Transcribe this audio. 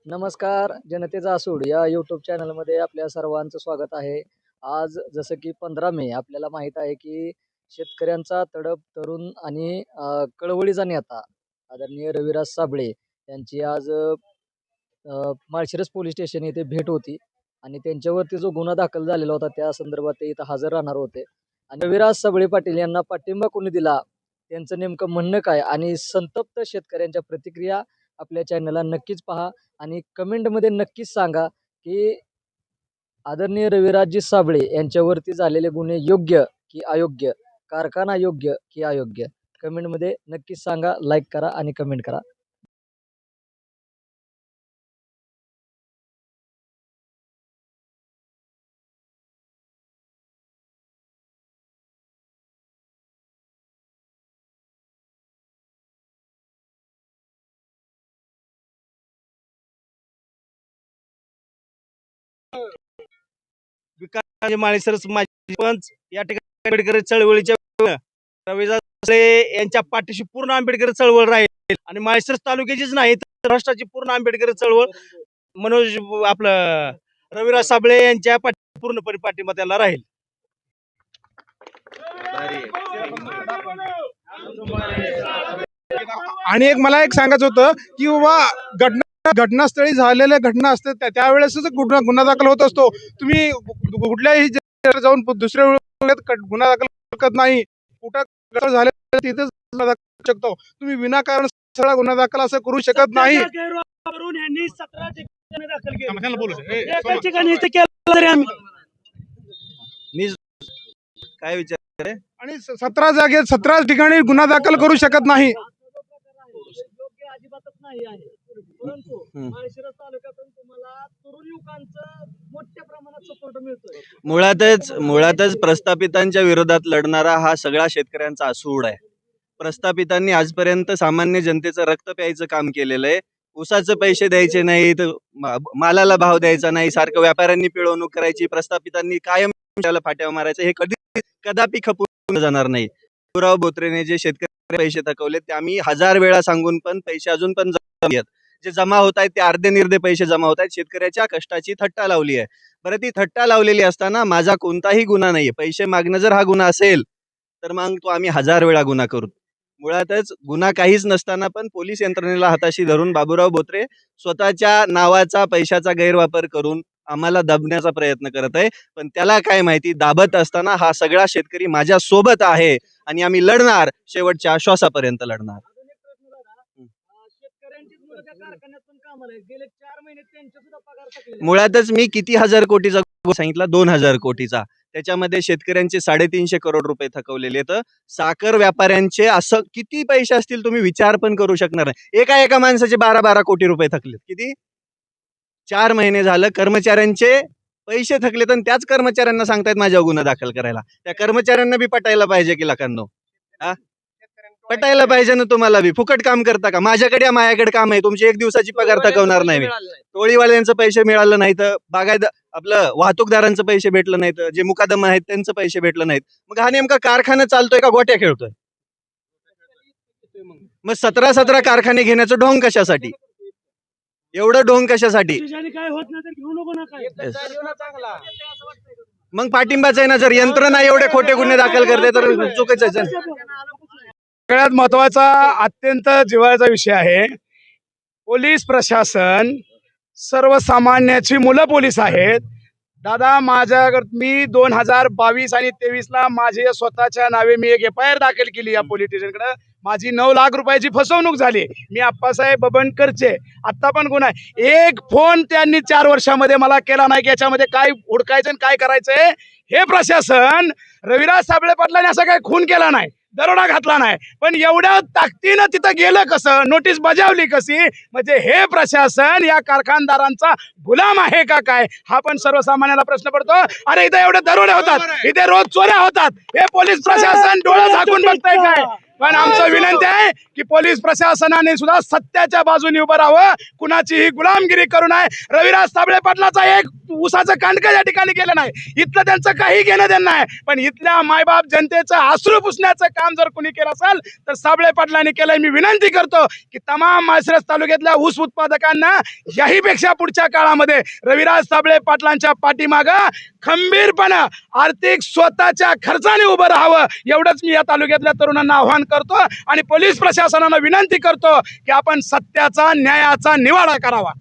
नमस्कार, जनतेचा सूड या यूट्यूब चॅनलमध्ये आपल्या सर्वांचं स्वागत आहे. आज जसं की 15 मे आपल्याला माहीत आहे की शेतकऱ्यांचा तडफ तरुण आणि कळवळीचा नेता आदरणीय रविराज साबळे यांची आज माळशिरस पोलीस स्टेशन येथे भेट होती आणि त्यांच्यावरती जो गुन्हा दाखल झालेला होता त्या संदर्भात ते इथं हजर राहणार होते. आणि रविराज साबळे पाटील यांना पाठिंबा कोणी दिला, त्यांचं नेमकं म्हणणं काय आणि संतप्त शेतकऱ्यांच्या प्रतिक्रिया आपल्या चॅनलला नक्कीच पहा आणि कमेंटमध्ये नक्कीच सांगा की आदरणीय रविराजजी साबळे यांच्यावरती झालेले गुन्हे योग्य की अयोग्य, कारखाना योग्य की अयोग्य. कमेंटमध्ये नक्कीच सांगा, लाईक करा आणि कमेंट करा. विकास माळशिरस माजी पंच या ठिकाणी आंबेडकर चळवळीच्या रविराज साबळे यांच्या पाठीशी पूर्ण आंबेडकर चळवळ राहील आणि माळशिरस तालुक्याचीच नाही तर राष्ट्राची पूर्ण आंबेडकर चळवळ मनोज आपलं रविराज साबळे यांच्या पूर्णपणे पाठिंबा त्याला राहील. आणि मला एक सांगायचं होतं की बाबा घटनास्थळी झालेल्या घटना असतात त्यावेळेसच गुन्हा दाखल होत असतो. तुम्ही कुठल्याही जाऊन दुसऱ्या गुन्हा दाखल करत नाही. कुठं झाले तिथेच गुन्हा दाखल शकतो. तुम्ही विनाकारण सगळा गुन्हा दाखल असं करू शकत नाही. काय विचार आणि 17 जागेत 17 ठिकाणी गुन्हा दाखल करू शकत नाही. अजिबातच नाही आहे, परंतु माळशिरस तालुक्यातून तुम्हाला तरुण युवकांचा मोठ्या प्रमाणात सपोर्ट मिळतोय. मुळातच प्रस्थापितांच्या विरोधात लढणारा हा सगळा शेतकऱ्यांचा आसूड आहे. प्रस्थापितांनी आजपर्यंत सामान्य जनतेचं रक्त प्यायचं काम केलेलं आहे. ऊसाचे पैसे द्यायचे नाहीत, मालाला भाव द्यायचा नाही, सारखं व्यापाऱ्यांनी पिळवणूक करायची, प्रस्थापितांनी कायम फाट्या मारायचं, हे कदापि खपून जाणार नाही. बाबूराव बोत्रेने जे शेतकरी पैसे थकवले ते आम्ही 1000 वेळा सांगून पण पैसे अजून पण जे जमा होत आहेत ते अर्धे निर्धे पैसे जमा होत आहेत. शेतकऱ्याच्या कष्टाची थट्टा लावली आहे. बरं, ती थट्टा लावलेली असताना माझा कोणताही गुन्हा नाहीये. पैसे मागणं जर हा गुन्हा असेल तर मग तो आम्ही 1000 वेळा गुन्हा करू. मुळातच गुन्हा काहीच नसताना पण पोलीस यंत्रणेला हाताशी धरून बाबूराव बोत्रे स्वतःच्या नावाचा पैशाचा गैरवापर करून आम्हाला दाबण्याचा प्रयत्न करत आहे. पण त्याला काय माहिती, दाबत असताना हा सगळा शेतकरी माझ्या सोबत आहे आणि आम्ही लढणार, शेवटच्या श्वासापर्यंत लढणार. मुळातच मी किती हजार कोटीचा सांगितला, 2000 कोटीचा. त्याच्यामध्ये शेतकऱ्यांचे 350 करोड रुपये थकवलेले. तर साखर व्यापाऱ्यांचे असं किती पैसे असतील तुम्ही विचार पण करू शकणार नाही. एका माणसाचे 12-12 कोटी रुपये थकले. किती? 4 महिने झालं कर्मचाऱ्यांचे पैसे थकलेत आणि त्याच कर्मचाऱ्यांना सांगतायत माझ्यावर गुन्हा दाखल करायला. त्या कर्मचाऱ्यांना बी पटायला पाहिजे की लकांनो, पटायला पाहिजे ना तुम्हाला बी. फुकट काम करता का? माझ्याकडे काम आहे, तुमची 1 दिवसाची पगार थकवणार नाही मी. टोळीवाल्यांचं पैसे मिळालं नाही तर आपलं वाहतूकदारांचं पैसे भेटलं नाहीत, जे मुकादम आहेत त्यांचं पैसे भेटलं नाहीत. मग हा नेमका कारखाना चालतोय का गोट्या खेळतोय? मग 17 कारखाने घेण्याचं ढोंग कशासाठी? एवढं ढोंग कशासाठी? मग पाठिंबाच आहे ना. जर यंत्रणा एवढे खोटे गुन्हे दाखल करते तर चुकीचं आहे. सगळ्यात महत्वाचा अत्यंत जिव्हाळ्याचा विषय आहे. पोलीस प्रशासन सर्वसामान्याची मुलं पोलीस आहेत. दादा, मी 2022 आणि 23 ला माझे स्वतःच्या नावे मी एक FIR दाखल केली या पोलीस स्टेशनकडे. माझी 9 लाख रुपयाची फसवणूक झाली. मी आप्पासाहेब बबनकरचे आता पण गुन्हा आहे. एक फोन त्यांनी 4 वर्षामध्ये मला केला नाही की याच्यामध्ये काय हुडकायचं आणि काय करायचंय. हे प्रशासन रविराज साबळे पाटलांनी असा काही खून केला नाही, दरोडा घातला नाही, पण एवढ्या ताकदीनं तिथं गेलं कसं, नोटीस बजावली कशी? म्हणजे हे प्रशासन या कारखानदारांचा गुलाम आहे का काय, हा पण सर्वसामान्याला प्रश्न पडतो. अरे इथे एवढे दरोडे होतात, इथे रोज चोऱ्या होतात, हे पोलीस प्रशासन डोळं झाकून बघताय काय? पण आमचं विनंती आहे की पोलीस प्रशासनाने सुद्धा सत्याच्या बाजूने उभं राहावं, कुणाचीही गुलामगिरी करू नये. रविराज साबळे पाटलाचा एक ऊसाचं कांडकं या ठिकाणी केलं नाही. इथलं त्यांचं काही घेणं देणं नाही. पण इथल्या मायबाप जनतेचं आसरू पुसण्याचं काम जर कोणी केलं असेल तर साबळे पाटलांनी केलंय. मी विनंती करतो की तमाम माळशिरस तालुक्यातल्या ऊस उत्पादकांना याहीपेक्षा पुढच्या काळामध्ये रविराज साबळे पाटलांच्या पाठीमागं खंबीरपणे आर्थिक स्वतःच्या खर्चाने उभं राहावं, एवढंच मी या तालुक्यातल्या तरुणांना आव्हान करतो. आणि पोलीस प्रशासनाला विनंती करतो की आपण सत्याचा न्यायाचा निवाडा करावा.